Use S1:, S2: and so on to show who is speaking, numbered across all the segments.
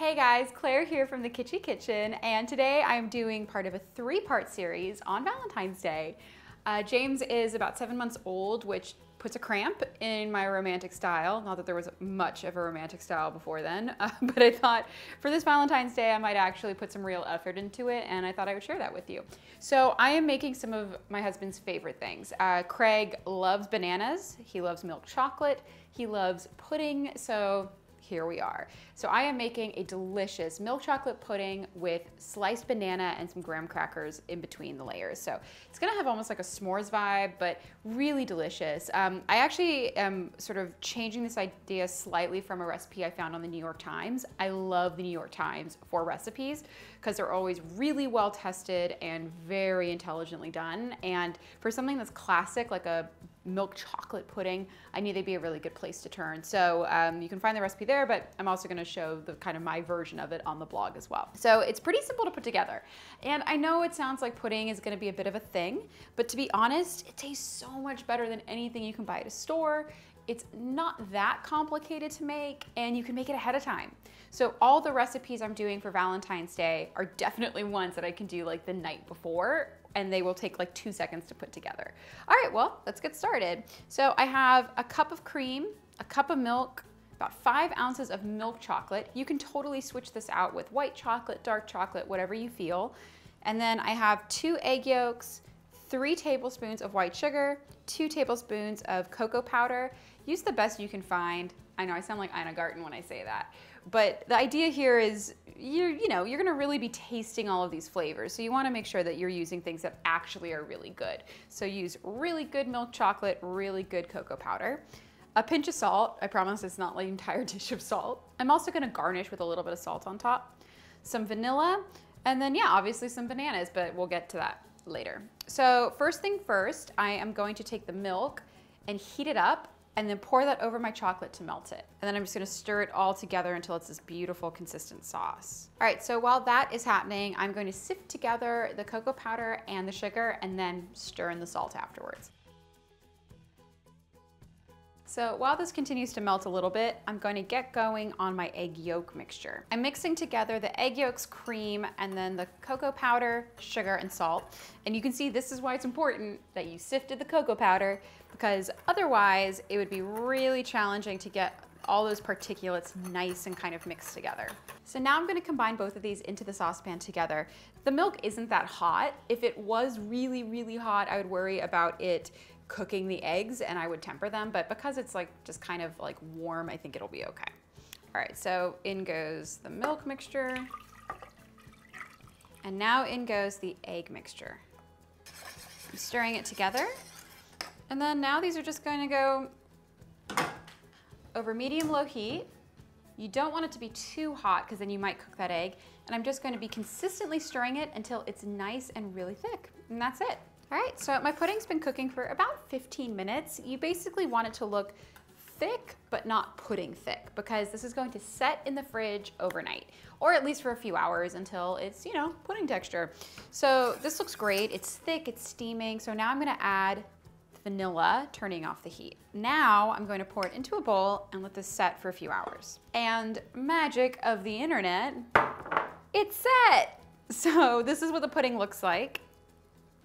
S1: Hey guys, Claire here from the Kitschy Kitchen, and today I'm doing part of a three-part series on Valentine's Day. James is about 7 months old, which puts a cramp in my romantic style. Not that there was much of a romantic style before then, but I thought for this Valentine's Day I might actually put some real effort into it, and I thought I would share that with you. So I am making some of my husband's favorite things. Craig loves bananas, he loves milk chocolate, he loves pudding, so here we are. So I am making a delicious milk chocolate pudding with sliced banana and some graham crackers in between the layers. So it's gonna have almost like a s'mores vibe, but really delicious. I actually am sort of changing this idea slightly from a recipe I found on the New York Times. I love the New York Times for recipes because they're always really well tested and very intelligently done. And for something that's classic, like a milk chocolate pudding, I knew they'd be a really good place to turn. So you can find the recipe there, but I'm also gonna show the kind of my version of it on the blog as well. So it's pretty simple to put together. And I know it sounds like pudding is gonna be a bit of a thing, but to be honest, it tastes so much better than anything you can buy at a store. It's not that complicated to make, and you can make it ahead of time. So all the recipes I'm doing for Valentine's Day are definitely ones that I can do like the night before, and they will take like 2 seconds to put together. All right, well, let's get started. So I have a cup of cream, a cup of milk, about 5 ounces of milk chocolate. You can totally switch this out with white chocolate, dark chocolate, whatever you feel. And then I have 2 egg yolks, 3 tablespoons of white sugar, 2 tablespoons of cocoa powder. Use the best you can find. I know I sound like Ina Garten when I say that, but the idea here is you're gonna really be tasting all of these flavors. So you wanna make sure that you're using things that actually are really good. So use really good milk chocolate, really good cocoa powder. A pinch of salt. I promise it's not like an entire dish of salt. I'm also gonna garnish with a little bit of salt on top. Some vanilla, and then yeah, obviously some bananas, but we'll get to that later. So first thing first, I am going to take the milk and heat it up and then pour that over my chocolate to melt it. And then I'm just gonna stir it all together until it's this beautiful consistent sauce. All right, so while that is happening, I'm going to sift together the cocoa powder and the sugar and then stir in the salt afterwards. So while this continues to melt a little bit, I'm going to get going on my egg yolk mixture. I'm mixing together the egg yolks, cream, and then the cocoa powder, sugar, and salt. And you can see this is why it's important that you sifted the cocoa powder, because otherwise it would be really challenging to get all those particulates nice and kind of mixed together. So now I'm gonna combine both of these into the saucepan together. The milk isn't that hot. If it was really, really hot, I would worry about it cooking the eggs and I would temper them, but because it's like just kind of like warm, I think it'll be okay. All right, so in goes the milk mixture, and now in goes the egg mixture. I'm stirring it together, and then now these are just going to go over medium-low heat. You don't want it to be too hot because then you might cook that egg, and I'm just going to be consistently stirring it until it's nice and really thick, and that's it. All right, so my pudding's been cooking for about 15 minutes. You basically want it to look thick, but not pudding thick, because this is going to set in the fridge overnight, or at least for a few hours until it's, pudding texture. So this looks great. It's thick, it's steaming. So now I'm gonna add vanilla, turning off the heat. Now I'm going to pour it into a bowl and let this set for a few hours. And magic of the internet, it's set. So this is what the pudding looks like,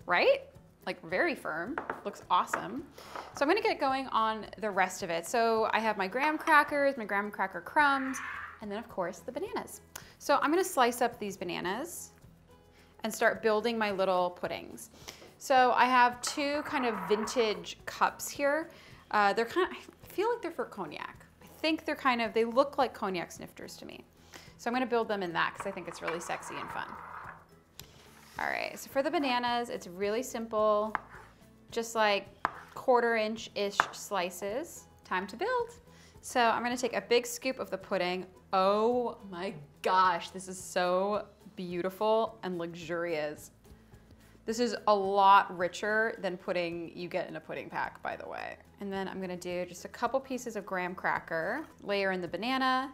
S1: right? Like very firm, looks awesome. So I'm gonna get going on the rest of it. So I have my graham crackers, my graham cracker crumbs, and then of course the bananas. So I'm gonna slice up these bananas and start building my little puddings. So I have 2 kind of vintage cups here. I feel like they're for cognac. I think they look like cognac snifters to me. So I'm gonna build them in that because I think it's really sexy and fun. All right, so for the bananas, it's really simple, just like 1/4 inch-ish slices. Time to build. So I'm gonna take a big scoop of the pudding. Oh my gosh, this is so beautiful and luxurious. This is a lot richer than pudding you get in a pudding pack, by the way. And then I'm gonna do just a couple pieces of graham cracker, layer in the banana,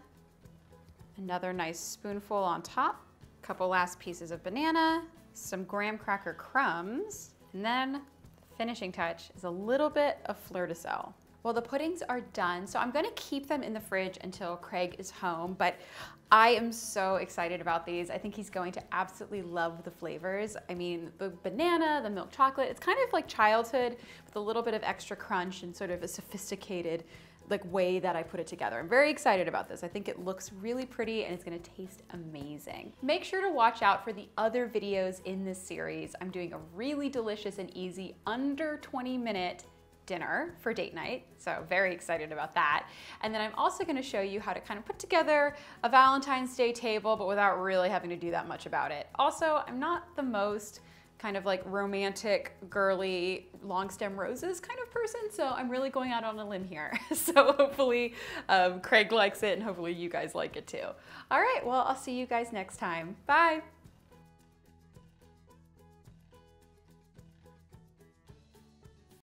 S1: another nice spoonful on top, couple last pieces of banana, some graham cracker crumbs, and then the finishing touch is a little bit of fleur de sel. Well, the puddings are done, so I'm gonna keep them in the fridge until Craig is home, but I am so excited about these. I think he's going to absolutely love the flavors. I mean, the banana, the milk chocolate, it's kind of like childhood with a little bit of extra crunch and sort of a sophisticated way that I put it together. I'm very excited about this. I think it looks really pretty and it's gonna taste amazing. Make sure to watch out for the other videos in this series. I'm doing a really delicious and easy under 20-minute dinner for date night, so very excited about that. And then I'm also gonna show you how to kind of put together a Valentine's Day table, but without really having to do that much about it. Also, I'm not the most kind of like romantic, girly, long stem roses kind of person, so I'm really going out on a limb here. So hopefully Craig likes it and hopefully you guys like it too. All right, well, I'll see you guys next time. Bye.